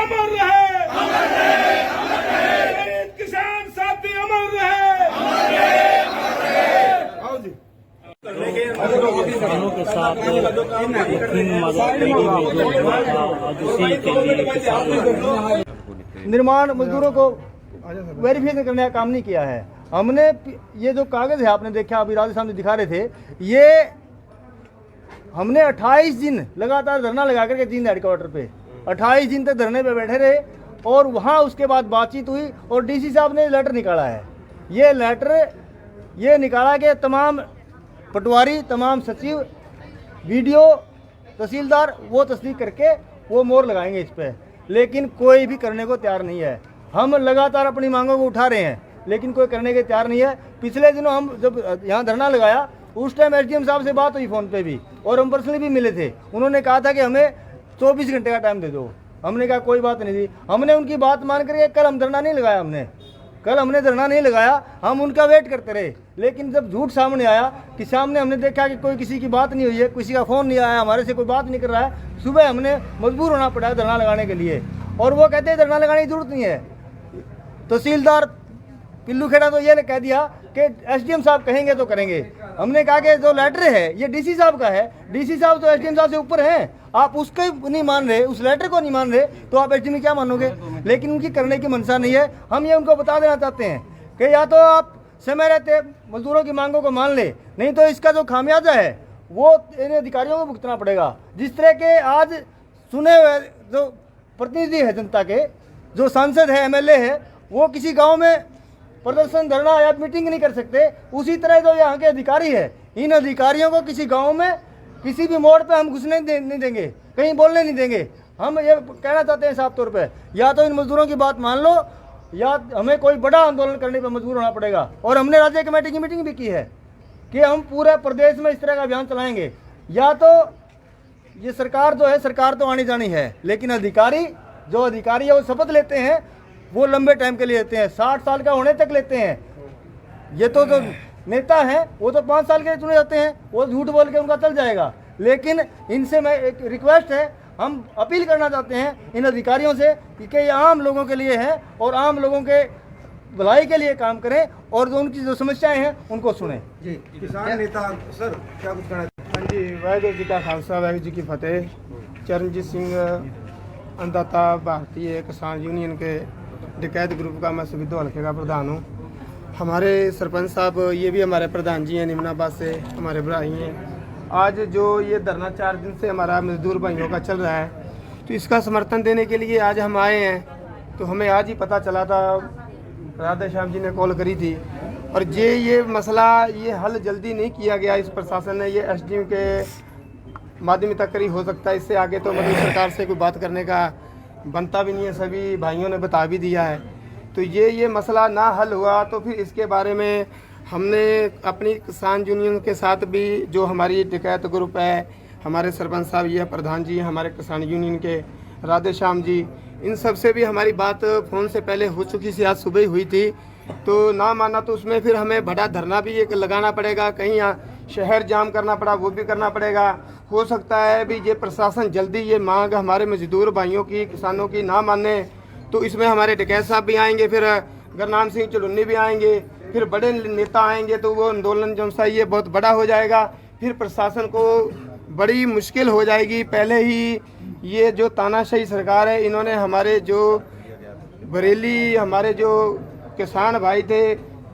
अमर रहे, शहीद किसान साथी अमर रहे। आओ जी। किसानों के साथ निर्माण मजदूरों को वेरिफिकेशन करने का काम नहीं किया है हमने। ये जो कागज है आपने देखा, अभी राधे साहब दिखा रहे थे, ये हमने 28 दिन लगातार धरना लगा करके जींद हेडक्वार्टर पे 28 दिन तक धरने पे बैठे रहे और वहाँ उसके बाद बातचीत हुई और डीसी साहब ने लेटर निकाला है। ये लेटर ये निकाला कि तमाम पटवारी, तमाम सचिव, वीडियो, तहसीलदार वो तस्दीक करके वो मोहर लगाएंगे इस पर, लेकिन कोई भी करने को तैयार नहीं है। हम लगातार अपनी मांगों को उठा रहे हैं लेकिन कोई करने के तैयार नहीं है। पिछले दिनों हम जब यहाँ धरना लगाया उस टाइम एसडीएम साहब से बात हुई फ़ोन पे भी और हम पर्सनली भी मिले थे। उन्होंने कहा था कि हमें 24 घंटे का टाइम दे दो। हमने कहा कोई बात नहीं दी। हमने उनकी बात मान करके कल हम धरना नहीं लगाया। कल हमने धरना नहीं लगाया, हम उनका वेट करते रहे। लेकिन जब झूठ सामने आया कि सामने हमने देखा कि कोई किसी की बात नहीं हुई है, किसी का फ़ोन नहीं आया, हमारे से कोई बात नहीं कर रहा है, सुबह हमने मजबूर होना पड़ा है धरना लगाने के लिए। और वो कहते हैं धरना लगाने की जरूरत नहीं है। तहसीलदार पिल्लू खेड़ा तो ये कह दिया कि एसडीएम साहब कहेंगे तो करेंगे। हमने कहा कि जो लेटर है ये डीसी साहब का है, डीसी साहब तो एसडीएम साहब से ऊपर हैं, आप उसको नहीं मान रहे, उस लेटर को नहीं मान रहे तो आप एसडीएम क्या मानोगे। लेकिन उनकी करने की मंशा नहीं है। हम ये उनको बता देना चाहते हैं कि या तो आप समय रहते मजदूरों की मांगों को मान ले, नहीं तो इसका जो खामियाजा है वो इन अधिकारियों को भुगतना पड़ेगा। जिस तरह के आज सुने हुए जो प्रतिनिधि है जनता के, जो सांसद है, एमएलए है, वो किसी गाँव में प्रदर्शन, धरना या मीटिंग नहीं कर सकते, उसी तरह जो यहाँ के अधिकारी है, इन अधिकारियों को किसी गांव में किसी भी मोड़ पे हम घुसने नहीं देंगे, कहीं बोलने नहीं देंगे। हम ये कहना चाहते हैं साफ तौर पे, या तो इन मजदूरों की बात मान लो या हमें कोई बड़ा आंदोलन करने पर मजबूर होना पड़ेगा। और हमने राज्य कमेटी की मीटिंग भी की है कि हम पूरे प्रदेश में इस तरह का अभियान चलाएंगे। या तो ये सरकार जो है, सरकार तो आनी जानी है, लेकिन अधिकारी जो अधिकारी है वो शपथ लेते हैं वो लंबे टाइम के लिए लेते हैं, 60 साल का होने तक लेते हैं। ये तो जो नेता हैं वो तो 5 साल के लिए चुने जाते हैं, वो झूठ बोल के उनका चल जाएगा। लेकिन इनसे मैं एक रिक्वेस्ट है, हम अपील करना चाहते हैं इन अधिकारियों से कि ये आम लोगों के लिए है और आम लोगों के भलाई के लिए काम करें और जो उनकी जो समस्याएं हैं उनको सुने। जी किसान नेता सर क्या कुछ कहना? हाँ जी, वाहिगुरू जी का खालसा, वाहिगुरू जी की फतेह। चरणजीत सिंह, अन्नदाता भारतीय किसान यूनियन के डकैत ग्रुप का मैं सुविधो हल्के का प्रधान हूँ। हमारे सरपंच साहब ये भी हमारे प्रधान जी हैं, निमनाबाद से हमारे भाई हैं। आज जो ये धरना 4 दिन से हमारा मजदूर भाइयों का चल रहा है, तो इसका समर्थन देने के लिए आज हम आए हैं। तो हमें आज ही पता चला था, राधे श्याम जी ने कॉल करी थी, और ये मसला ये हल जल्दी नहीं किया गया इस प्रशासन ने, ये एसडीएम के माध्यम तक ही हो सकता है। इससे आगे तो मतलब सरकार से कोई बात करने का बनता भी नहीं है, सभी भाइयों ने बता भी दिया है। तो ये मसला ना हल हुआ तो फिर इसके बारे में हमने अपनी किसान यूनियन के साथ भी, जो हमारी डकैत ग्रुप है, हमारे सरपंच साहब, ये प्रधान जी, हमारे किसान यूनियन के राधे श्याम जी, इन सब से भी हमारी बात फ़ोन से पहले हो चुकी थी, आज सुबह हुई थी। तो ना माना तो उसमें फिर हमें बड़ा धरना भी एक लगाना पड़ेगा, कहीं शहर जाम करना पड़ा वो भी करना पड़ेगा। हो सकता है भी ये प्रशासन जल्दी ये मांग हमारे मजदूर भाइयों की, किसानों की ना माने तो इसमें हमारे डकैत साहब भी आएंगे, फिर गुरनाम सिंह चुलुन्नी भी आएंगे, फिर बड़े नेता आएंगे, तो वो आंदोलन जो सा ये बहुत बड़ा हो जाएगा। फिर प्रशासन को बड़ी मुश्किल हो जाएगी। पहले ही ये जो तानाशाही सरकार है, इन्होंने हमारे जो बरेली, हमारे जो किसान भाई थे,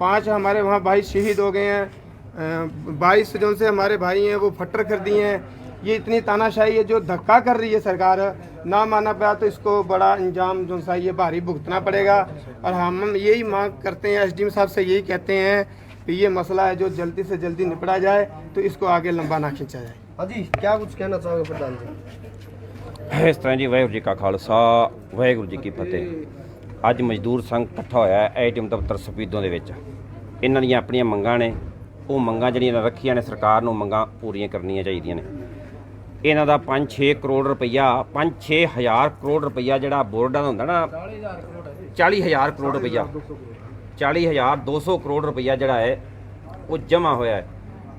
5 हमारे वहाँ भाई शहीद हो गए हैं, 22 जो से हमारे भाई हैं वो फटर कर दिए हैं। ये इतनी तानाशाही है जो धक्का कर रही है सरकार, ना माना पाया तो इसको बड़ा इंजाम जो सा ये भारी भुगतना पड़ेगा। और हम यही मांग करते हैं, एसडीएम साहब से यही कहते हैं कि ये मसला है जो जल्दी से जल्दी निपटा जाए, तो इसको आगे लंबा ना खींचा जाए। हाँ जी, क्या कुछ कहना चाहोगे प्रधान जी? इस तरह जी, वाहिगुरू जी का खालसा, वाहिगुरू जी की फतेह। ਅੱਜ ਮਜ਼ਦੂਰ ਸੰਘ ਇਕੱਠਾ ਹੋਇਆ ਹੈ ਐਟੀਐਮ ਦਫ਼ਤਰ ਸਪੀਦੋਂ ਦੇ ਵਿੱਚ। ਇਹਨਾਂ ਦੀਆਂ ਆਪਣੀਆਂ ਮੰਗਾਂ ਨੇ, ਉਹ ਮੰਗਾਂ ਜਿਹੜੀਆਂ ਰੱਖੀਆਂ ਨੇ ਸਰਕਾਰ ਨੂੰ ਮੰਗਾਂ ਪੂਰੀਆਂ ਕਰਨੀਆਂ ਚਾਹੀਦੀਆਂ ਨੇ। ਇਹਨਾਂ ਦਾ 5-6 ਕਰੋੜ ਰੁਪਈਆ, 5-6 ਹਜ਼ਾਰ ਕਰੋੜ ਰੁਪਈਆ ਜਿਹੜਾ ਬੋਰਡਾਂ ਦਾ ਹੁੰਦਾ ਨਾ, 40,000 ਕਰੋੜ ਰੁਪਈਆ, 40,200 ਕਰੋੜ ਰੁਪਈਆ ਜਿਹੜਾ ਹੈ ਉਹ ਜਮ੍ਹਾਂ ਹੋਇਆ ਹੈ।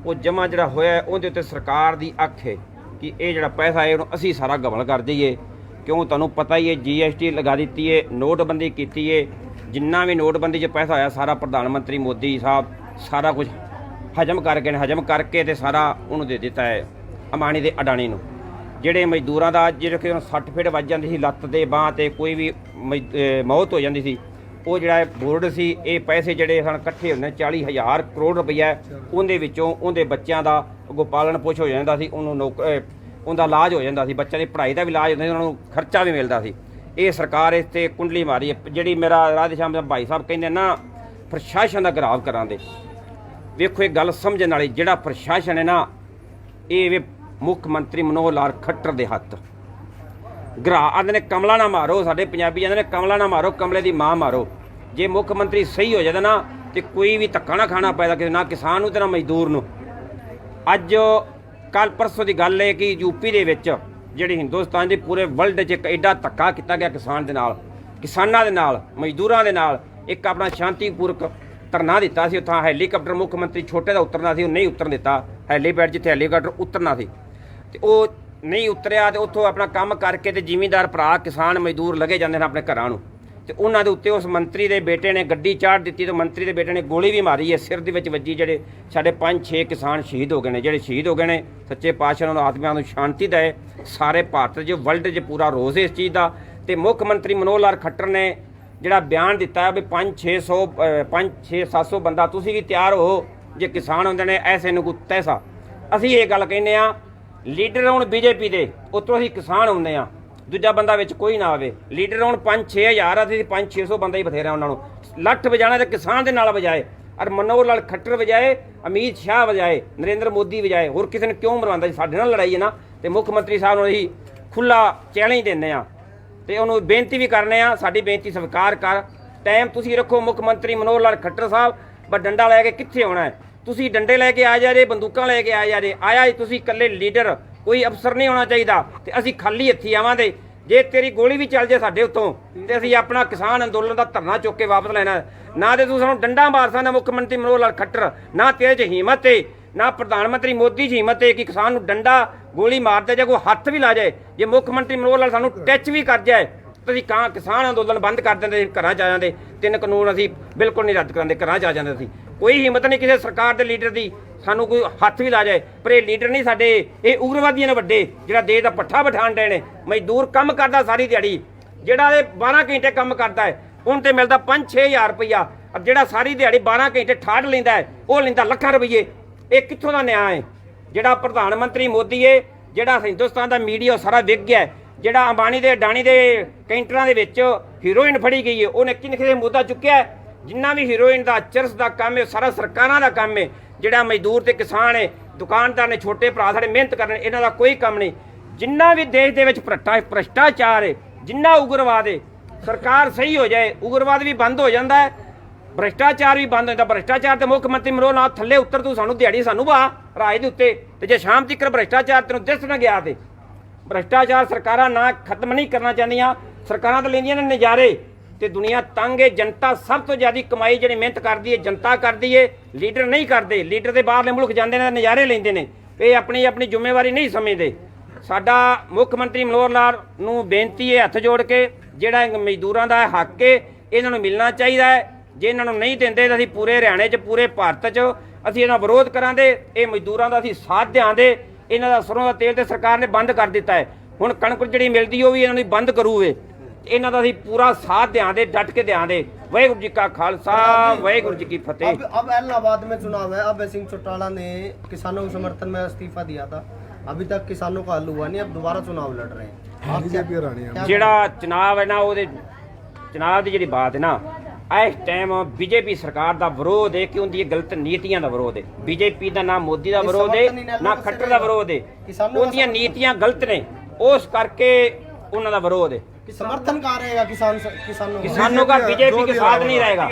ਉਹ ਜਮ੍ਹਾਂ ਜਿਹੜਾ ਹੋਇਆ ਉਹਦੇ ਉੱਤੇ ਸਰਕਾਰ ਦੀ ਅੱਖ ਹੈ ਕਿ ਇਹ ਜਿਹੜਾ ਪੈਸਾ ਹੈ ਉਹਨੂੰ ਅਸੀਂ ਸਾਰਾ ਗਵਲ ਕਰ ਦਈਏ क्यों तुहानूं पता ही है GST लगा दी है, नोटबंदी की है, जिन्ना भी नोटबंदी 'च पैसा आया सारा प्रधानमंत्री मोदी साहब सारा कुछ हजम करके ते सारा उन्होंने दे दिता है अंबानी ते अडानी नूं। ਜਿਹੜੇ ਮਜ਼ਦੂਰਾਂ ਦਾ ਜਿਹੜੇ ਕਿ 60 ਫੀਟ ਵੱਜ ਜਾਂਦੀ ਸੀ ਲੱਤ ਤੇ ਬਾਂਹ ਤੇ ਕੋਈ ਵੀ ਮੌਤ ਹੋ ਜਾਂਦੀ ਸੀ, ਉਹ ਜਿਹੜਾ ਬੋਰਡ ਸੀ ਇਹ ਪੈਸੇ ਜਿਹੜੇ ਸਨ ਇਕੱਠੇ ਹੁੰਦੇ 40,000 ਕਰੋੜ ਰੁਪਈਆ, ਉਹਦੇ ਵਿੱਚੋਂ ਉਹਦੇ ਬੱਚਿਆਂ ਦਾ ਅੱਗੋਂ ਪਾਲਣ ਪੋਸ਼ ਹੋ ਜਾਂਦਾ ਸੀ, ਉਹਨੂੰ ਉਹਦਾ ਇਲਾਜ ਹੋ ਜਾਂਦਾ ਸੀ, ਬੱਚਿਆਂ ਦੀ ਪੜ੍ਹਾਈ ਦਾ ਵੀ ਇਲਾਜ ਹੁੰਦਾ ਸੀ, ਉਹਨਾਂ ਨੂੰ ਖਰਚਾ ਵੀ ਮਿਲਦਾ ਸੀ। ਇਹ ਸਰਕਾਰ ਇਸ 'ਤੇ ਕੁੰਡਲੀ ਮਾਰੀ ਹੈ। ਜਿਹੜੀ ਮੇਰਾ ਰਾਧੇ ਸ਼ਾਮ ਦਾ ਭਾਈ ਸਾਹਿਬ ਕਹਿੰਦੇ ਨਾ ਪ੍ਰਸ਼ਾਸਨ ਦਾ ਘਰਾਵ ਕਰਾਂਦੇ, ਵੇਖੋ ਇਹ ਗੱਲ ਸਮਝਣ ਵਾਲੀ, ਜਿਹੜਾ ਪ੍ਰਸ਼ਾਸਨ ਹੈ ਨਾ ਇਹ ਮੁੱਖ ਮੰਤਰੀ ਮਨੋਹਰ ਲਾਲ ਖੱਟਰ ਦੇ ਹੱਥ ਗਰਾ ਆਂਦੇ ਨੇ ਕਮਲਾ ਨਾ ਮਾਰੋ, ਸਾਡੇ ਪੰਜਾਬੀ ਆਂਦੇ ਨੇ ਕਮਲਾ ਨਾ ਮਾਰੋ, ਕਮਲੇ ਦੀ ਮਾਂ ਮਾਰੋ। ਜੇ ਮੁੱਖ ਮੰਤਰੀ ਸਹੀ ਹੋ ਜਾਂਦਾ ਨਾ ਤੇ ਕੋਈ ਵੀ ਧੱਕਾ ਨਾ ਖਾਣਾ ਪੈਦਾ ਕਿਸੇ ਨਾ ਕਿਸਾਨ ਨੂੰ ਤੇ ਨਾ ਮਜ਼ਦੂਰ ਨੂੰ। ਅੱਜ ਕੱਲ ਪਰਸੋਂ ਦੀ ਗੱਲ ਹੈ ਕਿ ਯੂਪੀ ਦੇ ਵਿੱਚ ਜਿਹੜੀ ਹਿੰਦੁਸਤਾਨ ਦੇ ਪੂਰੇ ਵਰਲਡ 'ਚ ਇੱਕ ਐਡਾ ਧੱਕਾ ਕੀਤਾ ਗਿਆ ਕਿਸਾਨ ਦੇ ਨਾਲ, ਕਿਸਾਨਾਂ ਦੇ ਨਾਲ, ਮਜ਼ਦੂਰਾਂ ਦੇ ਨਾਲ। ਇੱਕ ਆਪਣਾ ਸ਼ਾਂਤੀਪੂਰਕ ਧਰਨਾ ਦਿੱਤਾ ਸੀ, ਉੱਥਾਂ ਹੈਲੀਕਾਪਟਰ ਮੁੱਖ ਮੰਤਰੀ ਛੋਟੇ ਦਾ ਉਤਰਨਾ ਸੀ, ਉਹ ਨਹੀਂ ਉਤਰਨ ਦਿੱਤਾ। ਹੈਲੀਪੈਡ ਜਿੱਥੇ ਹੈਲੀਕਾਪਟਰ ਉਤਰਨਾ ਸੀ ਤੇ ਉਹ ਨਹੀਂ ਉਤਰਿਆ ਤੇ ਉੱਥੋਂ ਆਪਣਾ ਕੰਮ ਕਰਕੇ ਤੇ ਜ਼ਿਮੀਂਦਾਰ ਭਰਾ ਕਿਸਾਨ ਮਜ਼ਦੂਰ ਲੱਗੇ ਜਾਂਦੇ ਨੇ ਆਪਣੇ ਘਰਾਂ ਨੂੰ। ਤੇ ਉਹਨਾਂ ਦੇ ਉੱਤੇ ਉਸ ਮੰਤਰੀ ਦੇ ਬੇਟੇ ਨੇ ਗੱਡੀ ਚਾੜ ਦਿੱਤੀ ਤੇ ਮੰਤਰੀ ਦੇ ਬੇਟੇ ਨੇ ਗੋਲੀ ਵੀ ਮਾਰੀ ਹੈ, ਸਿਰ ਦੇ ਵਿੱਚ ਵੱਜੀ। ਜਿਹੜੇ ਸਾਡੇ 5-6 ਕਿਸਾਨ ਸ਼ਹੀਦ ਹੋ ਗਏ ਨੇ, ਜਿਹੜੇ ਸ਼ਹੀਦ ਹੋ ਗਏ ਨੇ ਸੱਚੇ ਪਾਤਸ਼ਾਹ ਉਹਨਾਂ ਆਤਮਿਆਂ ਨੂੰ ਸ਼ਾਂਤੀ ਦੇਵੇ। ਸਾਰੇ ਭਾਰਤ 'ਚ ਵਰਲਡ 'ਚ ਪੂਰਾ ਰੋਜ਼ ਇਸ ਚੀਜ਼ ਦਾ। ਤੇ ਮੁੱਖ ਮੰਤਰੀ ਮਨੋਹਰ ਲਾਲ ਖੱਟਰ ਨੇ ਜਿਹੜਾ ਬਿਆਨ ਦਿੱਤਾ ਵੀ 500-700 ਬੰਦਾ ਤੁਸੀਂ ਵੀ ਤਿਆਰ ਹੋ, ਜੇ ਕਿਸਾਨ ਹੁੰਦੇ ਨੇ ਐਸੇ ਨੂੰ ਕੋਈ ਤੈਸਾ। ਅਸੀਂ ਇਹ ਗੱਲ ਕਹਿੰਦੇ ਆ ਲੀਡਰ ਹੁਣ BJP ਦੇ ਉੱਤੋਂ ਅਸੀਂ ਕਿਸਾਨ ਹੁੰਦੇ ਆ, ਦੂਜਾ ਬੰਦਾ ਵਿੱਚ ਕੋਈ ਨਾ ਆਵੇ। ਲੀਡਰ ਹੁਣ 5-6 ਹਜ਼ਾਰ ਅਸੀਂ 500-600 ਬੰਦਾ ਹੀ ਬਥੇਰਾ ਉਹਨਾਂ ਨੂੰ ਲੱਠ ਵਜਾਣਾ ਤੇ ਕਿਸਾਨ ਦੇ ਨਾਲ ਵਜਾਏ। ਔਰ ਮਨੋਹਰ ਲਾਲ ਖੱਟਰ ਵਜਾਏ, ਅਮਿਤ ਸ਼ਾਹ ਵਜਾਏ, ਨਰਿੰਦਰ ਮੋਦੀ ਵਜਾਏ, ਹੋਰ ਕਿਸੇ ਨੇ ਕਿਉਂ ਮਰਵਾਉਂਦਾ ਜੀ? ਸਾਡੇ ਨਾਲ ਲੜਾਈ ਹੈ ਨਾ। ਤੇ ਮੁੱਖ ਮੰਤਰੀ ਸਾਹਿਬ ਨੂੰ ਅਸੀਂ ਖੁੱਲਾ ਚੈਲੰਜ ਦਿੰਦੇ ਆ ਤੇ ਉਹਨੂੰ ਬੇਨਤੀ ਵੀ ਕਰਨੇ ਆ, ਸਾਡੀ ਬੇਨਤੀ ਸਵੀਕਾਰ ਕਰ। ਟਾਈਮ ਤੁਸੀਂ ਰੱਖੋ ਮੁੱਖ ਮੰਤਰੀ ਮਨੋਹਰ ਲਾਲ ਖੱਟਰ ਸਾਹਿਬ, ਪਰ ਡੰਡਾ ਲੈ ਕੇ ਕਿੱਥੇ ਆਉਣਾ ਹੈ? ਤੁਸੀਂ ਡੰਡੇ ਲੈ ਕੇ ਆ ਜਾ ਰਹੇ, ਬੰਦੂਕਾਂ ਲੈ ਕੇ ਆ ਜਾ ਰਹੇ। ਆਇਆ ਤੁਸੀਂ ਇਕੱਲੇ ਲੀਡਰ, ਕੋਈ ਅਫਸਰ ਨਹੀਂ ਹੋਣਾ ਚਾਹੀਦਾ ਤੇ ਅਸੀਂ ਖਾਲੀ ਹੱਥੀ ਆਵਾਂਗੇ। ਜੇ ਤੇਰੀ ਗੋਲੀ ਵੀ ਚੱਲ ਜੇ ਸਾਡੇ ਉੱਤੋਂ ਤੇ ਅਸੀਂ ਆਪਣਾ ਕਿਸਾਨ ਅੰਦੋਲਨ ਦਾ ਧਰਨਾ ਚੁੱਕ ਕੇ ਵਾਪਸ ਲੈਣਾ। ਨਾ ਤੇ ਤੂੰ ਸਾਨੂੰ ਡੰਡਾ ਮਾਰ ਸਕਦਾ ਮੁੱਖ ਮੰਤਰੀ ਮਨੋਹਰ ਲਾਲ ਖੱਟਰ, ਨਾ ਤੇਰੇ 'ਚ ਹਿੰਮਤ ਏ, ਨਾ ਪ੍ਰਧਾਨ ਮੰਤਰੀ ਮੋਦੀ 'ਚ ਹਿੰਮਤ ਏ ਕਿ ਕਿਸਾਨ ਨੂੰ ਡੰਡਾ ਗੋਲੀ ਮਾਰਦੇ ਜੇ ਕੋਈ ਹੱਥ ਵੀ ਲਾ ਜਾਏ। ਜੇ ਮੁੱਖ ਮੰਤਰੀ ਮਨੋਹਰ ਲਾਲ ਸਾਨੂੰ ਟੱਚ ਵੀ ਕਰ ਜਾਏ ਤੁਸੀਂ ਕਿਸਾਨ ਅੰਦੋਲਨ ਬੰਦ ਕਰ ਦਿੰਦੇ, ਘਰਾਂ 'ਚ ਆ ਜਾਂਦੇ। 3 ਕਾਨੂੰਨ ਅਸੀਂ ਬਿਲਕੁਲ ਨਹੀਂ ਰੱਦ ਕਰਾਂਦੇ, ਘਰਾਂ 'ਚ ਆ ਜਾਂਦੇ। ਅਸੀਂ ਕੋਈ ਹਿੰਮਤ ਨਹੀਂ ਕਿਸੇ ਸਰਕਾਰ ਦੇ ਲੀਡਰ ਦੀ, ਸਾਨੂੰ ਕੋਈ ਹੱਥ ਵੀ ਲਾ ਜਾਏ। ਪਰ ਇਹ ਲੀਡਰ ਨਹੀਂ ਸਾਡੇ, ਇਹ ਉਗਰਵਾਦੀਆਂ ਨੇ ਵੱਡੇ, ਜਿਹੜਾ ਦੇਸ਼ ਦਾ ਪੱਠਾ ਬਿਠਾਣ ਡਏ ਨੇ। ਮਜ਼ਦੂਰ ਕੰਮ ਕਰਦਾ ਸਾਰੀ ਦਿਹਾੜੀ, ਜਿਹੜਾ ਇਹ 12 ਘੰਟੇ ਕੰਮ ਕਰਦਾ ਹੈ ਉਹਨੂੰ ਤੇ ਮਿਲਦਾ 5-6 ਹਜ਼ਾਰ ਰੁਪਈਆ, ਔਰ ਜਿਹੜਾ ਸਾਰੀ ਦਿਹਾੜੀ 12 ਘੰਟੇ ਠਾੜ ਲੈਂਦਾ ਹੈ ਉਹ ਲੈਂਦਾ ਲੱਖਾਂ ਰੁਪਈਏ। ਇਹ ਕਿੱਥੋਂ ਦਾ ਨਿਆਂ ਹੈ? ਜਿਹੜਾ ਪ੍ਰਧਾਨ ਮੰਤਰੀ ਮੋਦੀ ਹੈ, ਜਿਹੜਾ ਹਿੰਦੁਸਤਾਨ ਦਾ ਮੀਡੀਆ ਸਾਰਾ ਵਿਕ ਗਿਆ, ਜਿਹੜਾ ਅੰਬਾਨੀ ਦੇ ਅਡਾਨੀ ਦੇ ਕੈਂਟਰਾਂ ਦੇ ਵਿੱਚ ਹੀਰੋਇਨ ਫੜੀ ਗਈ ਹੈ, ਉਹਨੇ ਕਿੰਨੇ ਮੁੱਦਾ ਚੁੱਕਿਆ। ਜਿੰਨਾ ਵੀ ਹੀਰੋਇਨ ਦਾ ਚਰਸ ਦਾ ਕੰਮ ਹੈ ਸਾਰਾ ਸਰਕਾਰਾਂ ਦਾ ਕੰਮ ਹੈ। ਜਿਹੜਾ ਮਜ਼ਦੂਰ ਤੇ ਕਿਸਾਨ ਹੈ, ਦੁਕਾਨਦਾਰ ਨੇ, ਛੋਟੇ ਭਰਾ ਸਾਡੇ ਮਿਹਨਤ ਕਰਨ, ਇਹਨਾਂ ਦਾ ਕੋਈ ਕੰਮ ਨਹੀਂ। ਜਿੰਨਾ ਵੀ ਦੇਸ਼ ਦੇ ਵਿੱਚ ਭ੍ਰਿਸ਼ਟਾਚਾਰ ਹੈ, ਜਿੰਨਾ ਉਗਰਵਾਦ ਹੈ, ਸਰਕਾਰ ਸਹੀ ਹੋ ਜਾਏ ਉਗਰਵਾਦ ਵੀ ਬੰਦ ਹੋ ਜਾਂਦਾ ਹੈ, ਭ੍ਰਿਸ਼ਟਾਚਾਰ ਵੀ ਬੰਦ ਹੋ ਜਾਂਦਾ। ਭ੍ਰਿਸ਼ਟਾਚਾਰ ਤੇ ਮੁੱਖ ਮੰਤਰੀ ਮਨੋਹਰ ਲਾਲ ਥੱਲੇ ਉੱਤਰ, ਤੂੰ ਸਾਨੂੰ ਦਿਹਾੜੀ ਸਾਨੂੰ ਵਾ ਰਾਜ ਦੇ ਉੱਤੇ, ਤੇ ਜੇ ਸ਼ਾਮ ਤੱਕ ਭ੍ਰਿਸ਼ਟਾਚਾਰ ਤੈਨੂੰ ਦਿਸ ਨਾ ਗਿਆ ਤੇ ਭ੍ਰਿਸ਼ਟਾਚਾਰ ਸਰਕਾਰਾਂ ਨਾ ਖਤਮ ਨਹੀਂ ਕਰਨਾ ਚਾਹੁੰਦੀਆਂ। ਸਰਕਾਰਾਂ ਤਾਂ ਲੈਂਦੀਆਂ ਨੇ ਨਜ਼ਾਰੇ ਤੇ ਦੁਨੀਆ ਤੰਗ ਹੈ। ਜਨਤਾ ਸਭ ਤੋਂ ਜ਼ਿਆਦਾ ਕਮਾਈ ਜਿਹੜੀ ਮਿਹਨਤ ਕਰਦੀ ਹੈ ਜਨਤਾ ਕਰਦੀ ਹੈ, ਲੀਡਰ ਨਹੀਂ ਕਰਦੇ। ਲੀਡਰ ਦੇ ਬਾਹਰਲੇ ਮੁਲਕ ਜਾਂਦੇ ਨੇ ਨਜ਼ਾਰੇ ਲੈਂਦੇ ਨੇ, ਇਹ ਆਪਣੀ ਜ਼ਿੰਮੇਵਾਰੀ ਨਹੀਂ ਸਮਝਦੇ। ਸਾਡਾ ਮੁੱਖ ਮੰਤਰੀ ਮਨੋਹਰ ਲਾਲ ਨੂੰ ਬੇਨਤੀ ਹੈ ਹੱਥ ਜੋੜ ਕੇ, ਜਿਹੜਾ ਮਜ਼ਦੂਰਾਂ ਦਾ ਹੱਕ ਹੈ ਇਹਨਾਂ ਨੂੰ ਮਿਲਣਾ ਚਾਹੀਦਾ ਹੈ। ਜੇ ਇਹਨਾਂ ਨੂੰ ਨਹੀਂ ਦਿੰਦੇ ਤਾਂ ਅਸੀਂ ਪੂਰੇ ਹਰਿਆਣੇ 'ਚ, ਪੂਰੇ ਭਾਰਤ 'ਚ ਅਸੀਂ ਇਹਨਾਂ ਵਿਰੋਧ ਕਰਾਂਗੇ। ਇਹ ਮਜ਼ਦੂਰਾਂ ਦਾ ਅਸੀਂ ਸਾਥ ਦਿਆਂਗੇ। ਇਹਨਾਂ ਦਾ ਸਰੋਂ ਦਾ ਤੇਲ ਤੇ ਸਰਕਾਰ ਨੇ ਬੰਦ ਕਰ ਦਿੱਤਾ ਹੈ, ਹੁਣ ਕਣਕ ਜਿਹੜੀ ਮਿਲਦੀ ਉਹ ਵੀ ਇਹਨਾਂ ਨੂੰ ਬੰਦ ਕਰੂਗੇ। ਇਹਨਾਂ ਦਾ ਅਸੀਂ ਪੂਰਾ ਸਾਥ ਦਿਆਂਗੇ, ਡਟ ਕੇ ਦਿਆਂਗੇ। ਵਾਹਿਗੁਰੂ ਜੀ ਕਾ ਖਾਲਸਾ, वाहेगुरु जी की फतेह। अब इलाहाबाद में चुनाव है, अभय सिंह चौटाला ने किसानों के समर्थन में इस्तीफा दिया था, अभी तक किसानों का हल हुआ नहीं, अब दोबारा चुनाव लड़ रहे हैं। ਜਿਹੜਾ ਚੁਣਾਵ ਹੈ ਨਾ, ਉਹਦੇ ਚੁਣਾਵ ਦੀ ਜਿਹੜੀ ਬਾਤ ਹੈ ਨਾ, ਇਸ ਟਾਈਮ BJP ਸਰਕਾਰ ਦਾ ਵਿਰੋਧ ਹੈ ਕਿ ਉਹਦੀ ਗਲਤ ਨੀਤੀਆਂ ਦਾ ਵਿਰੋਧ ਹੈ। BJP ਦਾ ਨਾ ਮੋਦੀ ਦਾ ਵਿਰੋਧ ਹੈ ਨਾ ਖੱਟਰ ਦਾ ਵਿਰੋਧ ਹੈ, ਉਹਦੀਆਂ ਨੀਤੀਆਂ ਗਲਤ ਨੇ, ਉਸ ਕਰਕੇ ਉਹਨਾਂ ਦਾ ਵਿਰੋਧ है। समर्थन कहाँ रहेगा किसानों का? BJP के साथ नहीं रहेगा,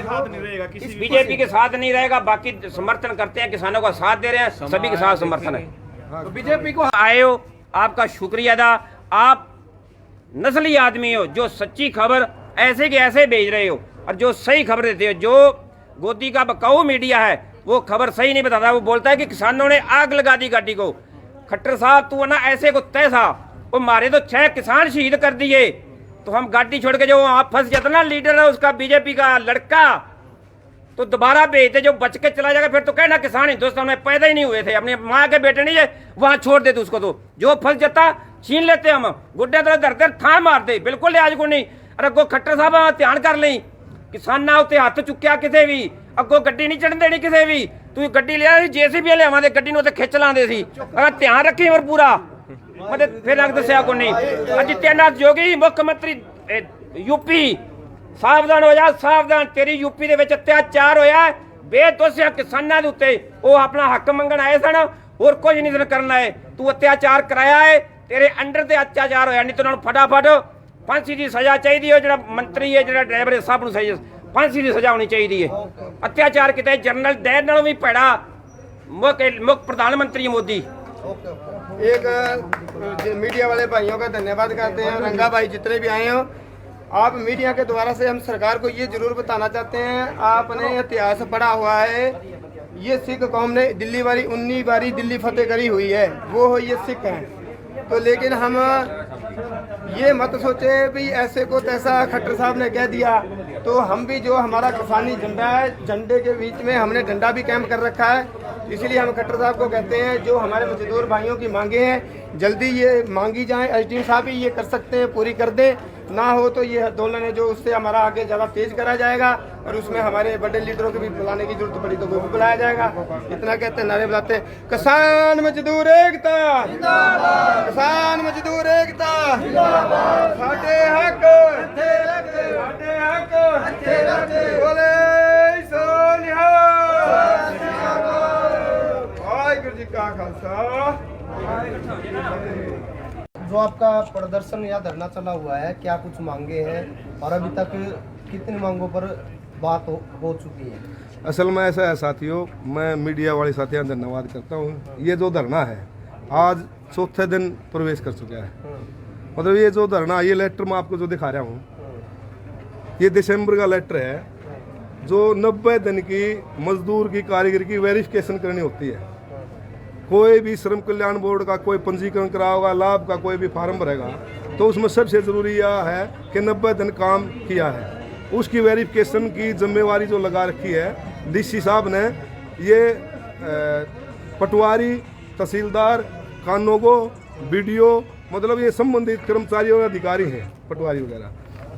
BJP के साथ नहीं रहेगा। बाकी समर्थन करते हैं, किसानों का साथ दे रहे हैं, सभी के साथ समर्थन है। तो BJP को आए हो, आपका शुक्रिया अदा। आप नस्ली आदमी हो जो सच्ची खबर ऐसे के ऐसे भेज रहे हो, और जो सही खबर देते हो। जो गोदी का बकाऊ मीडिया है वो खबर सही नहीं बताता, वो बोलता है कि किसानों ने आग लगा दी गाड़ी को। खट्टर साहब तू ना ऐसे को तैसा वो मारे तो 6 किसान शहीद कर दिए, तो हम गाड़ी छोड़ के जो वहाँ फंस जाता ना लीडर है उसका बीजेपी का लड़का, तो दोबारा भेज दे, जो बच के चला जाएगा फिर तो कहना किसान हिंदुस्तान में पैदा ही नहीं हुए थे, अपनी माँ के बेटे नहीं है, वहाँ छोड़ देते उसको, तो जो फंस जाता छीन लेते हम, गुड्डे तरह धरते थां मार दे, बिल्कुल लिहाज को नहीं। अरे अगो खट्टर साहब ध्यान कर लें, किसान ना उत्ते हत्थ चुक्या किसी भी, अगो गड्डी नहीं चढ़न देनी किसी भी, तू गड्डी लिया JCB लियावां दे गड्डी नूं ते खिच लांदे सी, अगर ध्यान रखी और पूरा मतलब फिर लग दस्या को नहीं। आदित्यनाथ योगी मुख्यमंत्री यूपी, सावधान हो जा, सावधान, तेरी यूपी दे विच अत्याचार होया है बेदोषिया किसानां दे उत्ते, वो अपना हक मंगण आए सन और कुछ नहीं सन करना है, तू अत्याचार कराया है, तेरे अंडर ते अत्याचार होया, नहीं तो उन्हां नूं फटाफट फांसी की सजा चाहिए है, जो मंत्री है जो ड्राइवर है सब सही फांसी की सजा होनी चाहिए है। अत्याचार किया जनरल डायर नालों भी भैड़ा मुख्य प्रधानमंत्री मोदी। एक मीडिया वाले भाइयों का धन्यवाद करते हैं, रंगा भाई जितने भी आए हो, आप मीडिया के द्वारा से हम सरकार को ये जरूर बताना चाहते हैं, आपने इतिहास पढ़ा हुआ है, ये सिख कौम ने दिल्ली वाली 19 बारी दिल्ली फतेह करी हुई है, वो ये सिख हैं, तो लेकिन हम ये मत सोचे भी ऐसे को तैसा खट्टर साहब ने कह दिया, तो हम भी जो हमारा किसानी झंडा है, झंडे के बीच में हमने डंडा भी कैंप कर रखा है, इसलिए हम खट्टर साहब को कहते हैं जो हमारे मजदूर भाइयों की मांगे हैं जल्दी ये मांगी जाएं, SDM साहब भी ये कर सकते हैं, पूरी कर दें, ना हो तो ये आंदोलन है जो उससे हमारा आगे ज़्यादा तेज करा जाएगा और उसमें हमारे बड़े लीडरों को भी बुलाने की जरूरत पड़ी तो वो भी बुलाया जाएगा। इतना कहते हैं, नारे बुलाते हैं, किसान मजदूर एकता, किसान मजदूर एकता, साडे हक, साडे हक, बोले सो निहाल, वाहिगुरू जी का खालसा। जो आपका प्रदर्शन या धरना चला हुआ है, क्या कुछ मांगे हैं और अभी तक कितनी मांगों पर बात हो चुकी है? असल में ऐसा है साथियों, मैं मीडिया वाले साथियों का धन्यवाद करता हूँ। ये जो धरना है आज चौथे दिन प्रवेश कर चुका है, मतलब ये जो धरना, ये लेटर मैं आपको जो दिखा रहा हूँ, ये दिसंबर का लेटर है, जो 90 दिन की मजदूर की कारीगर की वेरिफिकेशन करनी होती है। कोई भी श्रम कल्याण बोर्ड का कोई पंजीकरण कराओगा, लाभ का कोई भी फार्म भरेगा, तो उसमें सबसे ज़रूरी यह है कि 90 दिन काम किया है, उसकी वेरिफिकेशन की जिम्मेवारी जो लगा रखी है DC साहब ने। ये पटवारी, तहसीलदार, कानूगो, BDO, मतलब ये संबंधित कर्मचारी और अधिकारी हैं, पटवारी वगैरह।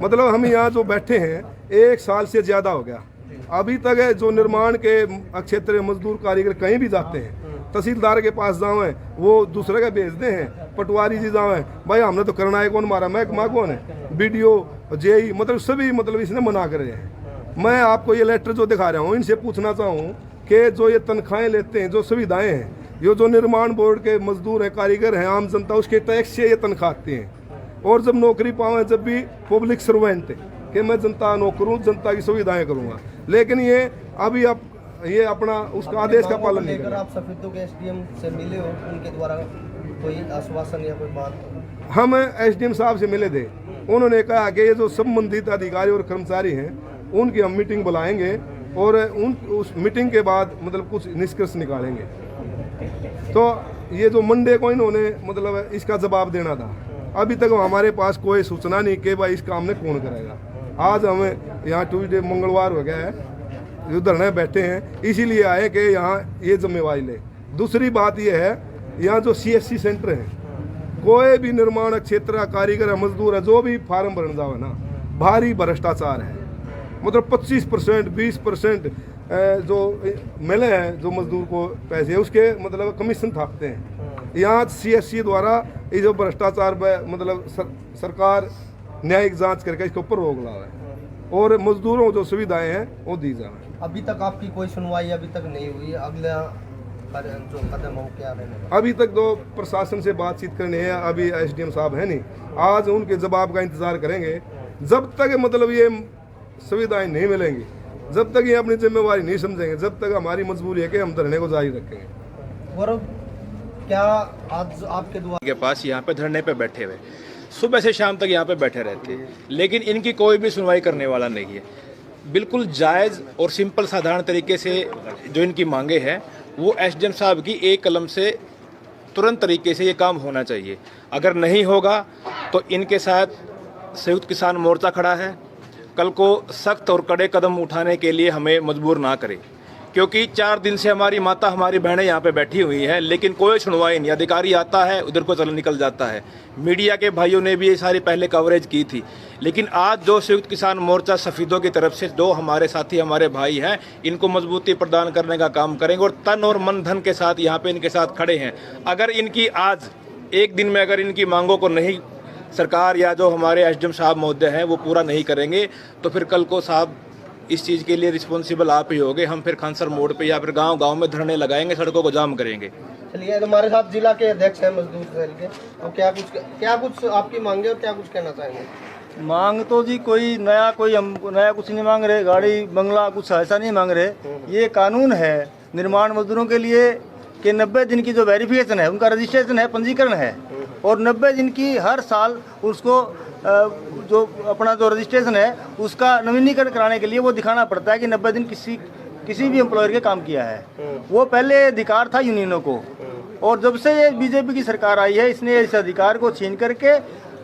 मतलब हम यहाँ जो बैठे हैं 1 साल से ज़्यादा हो गया, अभी तक जो निर्माण के क्षेत्र मजदूर कारीगर कहीं भी जाते हैं, तहसीलदार के पास जाओ हैं वो दूसरे का भेजते हैं, पटवारी जी जाओ हैं, भाई हमने तो करना है, कौन मारा, महकमा कौन है, BDO, JE, मतलब सभी मतलब इसने मना कर रहे हैं। मैं आपको ये लेटर जो दिखा रहा हूँ, इनसे पूछना चाहूँ कि जो ये तनख्वाहें लेते हैं, जो सुविधाएं हैं, ये जो निर्माण बोर्ड के मजदूर हैं, कारीगर हैं, आम जनता, उसके टैक्स से ये तनख्वाह आती हैं, और जब नौकरी पावें, जब भी पब्लिक सर्वेंट कि मैं जनता नौकर हूँ, जनता की सुविधाएं करूँगा, लेकिन ये अभी आप ये अपना उसका आदेश का पालन नहीं कर। आप सफेदों के SDM से मिले हो, उनके द्वारा कोई आश्वासन या कोई बात? हम SDM साहब से मिले थे, उन्होंने कहा कि ये जो संबंधित अधिकारी और कर्मचारी हैं उनकी हम मीटिंग बुलाएंगे और उस मीटिंग के बाद मतलब कुछ निष्कर्ष निकालेंगे। तो ये जो मंडे को इन्होंने मतलब इसका जवाब देना था, अभी तक हमारे पास कोई सूचना नहीं कि भाई इस काम ने कौन करेगा। आज हमें यहाँ ट्यूसडे मंगलवार हो गया है, जो धरने बैठे हैं इसीलिए आए कि यहाँ ये जिम्मेवारी ले। दूसरी बात ये है, यहाँ जो CSC सेंटर है, कोई भी निर्माण क्षेत्र का कारीगर है, मजदूर है, जो भी फार्म भरने जाओ ना, भारी भ्रष्टाचार है। मतलब 25%, 20% जो मिले हैं जो मजदूर को पैसे, उसके मतलब कमीशन थापते हैं। यहाँ CSC द्वारा ये जो भ्रष्टाचार मतलब सरकार न्यायिक जांच करके इसके ऊपर रोक लगा है और मजदूरों को जो सुविधाएं हैं वो दी जाए। अभी तक आपकी कोई सुनवाई अभी तक नहीं हुई, अगला जो कदम हो क्या रहने वाला? अभी तक तो प्रशासन से बातचीत करने हैं, अभी SDM साहब है नहीं, आज उनके जवाब का इंतजार करेंगे। जब तक मतलब ये सुविधाएं नहीं मिलेंगी, जब तक ये अपनी जिम्मेवारी नहीं समझेंगे, जब तक हमारी मजबूरी है कि हम धरने को जारी रखेंगे। गौरव, क्या आज आपके द्वारा के पास यहाँ पे धरने पे बैठे हुए सुबह से शाम तक यहाँ पे बैठे रहते हैं, लेकिन इनकी कोई भी सुनवाई करने वाला नहीं है। बिल्कुल जायज़ और सिंपल साधारण तरीके से जो इनकी मांगे हैं वो SDM साहब की एक कलम से तुरंत तरीके से ये काम होना चाहिए। अगर नहीं होगा तो इनके साथ संयुक्त किसान मोर्चा खड़ा है। कल को सख्त और कड़े कदम उठाने के लिए हमें मजबूर ना करें, क्योंकि 4 दिन से हमारी माता हमारी बहनें यहाँ पे बैठी हुई हैं, लेकिन कोई सुनवाई नहीं। अधिकारी आता है उधर को चल निकल जाता है। मीडिया के भाइयों ने भी ये सारी पहले कवरेज की थी, लेकिन आज जो संयुक्त किसान मोर्चा सफ़ीदों की तरफ से जो हमारे साथी हमारे भाई हैं, इनको मजबूती प्रदान करने का काम करेंगे और तन और मन धन के साथ यहाँ पे इनके साथ खड़े हैं। अगर इनकी आज एक दिन में अगर इनकी मांगों को नहीं सरकार या जो हमारे एसडीएम साहब महोदय हैं वो पूरा नहीं करेंगे, तो फिर कल को साहब इस चीज़ के लिए रिस्पॉन्सिबल आप ही होंगे। हम फिर खानसर मोड़ पे या फिर गांव-गांव में धरने लगाएंगे, सड़कों को जाम करेंगे। चलिए, हमारे साथ जिला के अध्यक्ष हैं मजदूर सेल के, और क्या कुछ आपकी मांगे और क्या कुछ कहना चाहेंगे? मांग तो जी कोई नया कुछ नहीं मांग रहे, गाड़ी बंगला कुछ ऐसा नहीं मांग रहे। ये कानून है निर्माण मजदूरों के लिए कि 90 दिन की जो वेरिफिकेशन है, उनका रजिस्ट्रेशन है, पंजीकरण है, और 90 दिन की हर साल उसको जो अपना जो रजिस्ट्रेशन है उसका नवीनीकरण कराने के लिए वो दिखाना पड़ता है कि 90 दिन किसी भी एम्प्लॉयर के काम किया है। वो पहले अधिकार था यूनियनों को, और जब से ये बीजेपी की सरकार आई है इसने इस अधिकार को छीन करके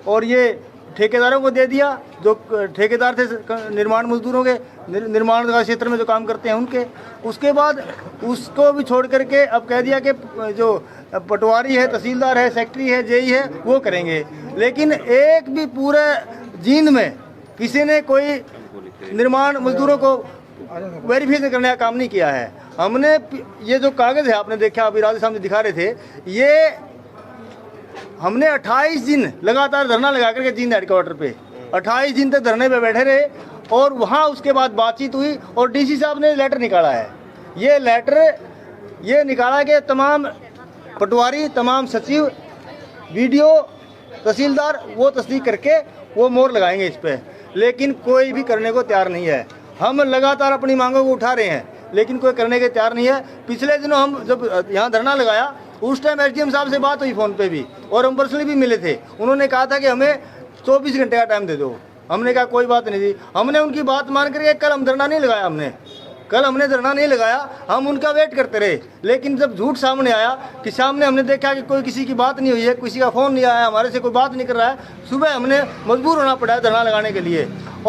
और ये ठेकेदारों को दे दिया। जो ठेकेदार थे निर्माण मजदूरों के, निर्माण का क्षेत्र में जो काम करते हैं उनके, उसके बाद उसको भी छोड़ करके अब कह दिया कि जो पटवारी है, तहसीलदार है, सेक्रेटरी है, जेई है, वो करेंगे। लेकिन एक भी पूरे जींद में किसी ने कोई निर्माण मजदूरों को वेरिफिकेशन करने का काम नहीं किया है। हमने ये जो कागज़ है आपने देखा, अभी राजे साहब दिखा रहे थे, ये हमने 28 दिन लगातार धरना लगा करके जींद हेडक्वार्टर पे 28 दिन तक धरने पे बैठे रहे, और वहाँ उसके बाद बातचीत हुई और डीसी साहब ने लेटर निकाला है। ये लेटर ये निकाला कि तमाम पटवारी, तमाम सचिव, वीडियो, तहसीलदार वो तस्दीक करके वो मोहर लगाएंगे इस पे, लेकिन कोई भी करने को तैयार नहीं है। हम लगातार अपनी मांगों को उठा रहे हैं, लेकिन कोई करने के तैयार नहीं है। पिछले दिनों हम जब यहाँ धरना लगाया उस टाइम एसडीएम साहब से बात हुई फ़ोन पे भी, और हम पर्सनली भी मिले थे। उन्होंने कहा था कि हमें 24 घंटे का टाइम दे दो। हमने कहा कोई बात नहीं दी। हमने उनकी बात मान करके कल हम धरना नहीं लगाया, कल हमने धरना नहीं लगाया, हम उनका वेट करते रहे। लेकिन जब झूठ सामने आया कि सामने हमने देखा कि कोई किसी की बात नहीं हुई है, किसी का फ़ोन नहीं आया, हमारे से कोई बात नहीं कर रहा है, सुबह हमने मजबूर होना पड़ा है धरना लगाने के लिए।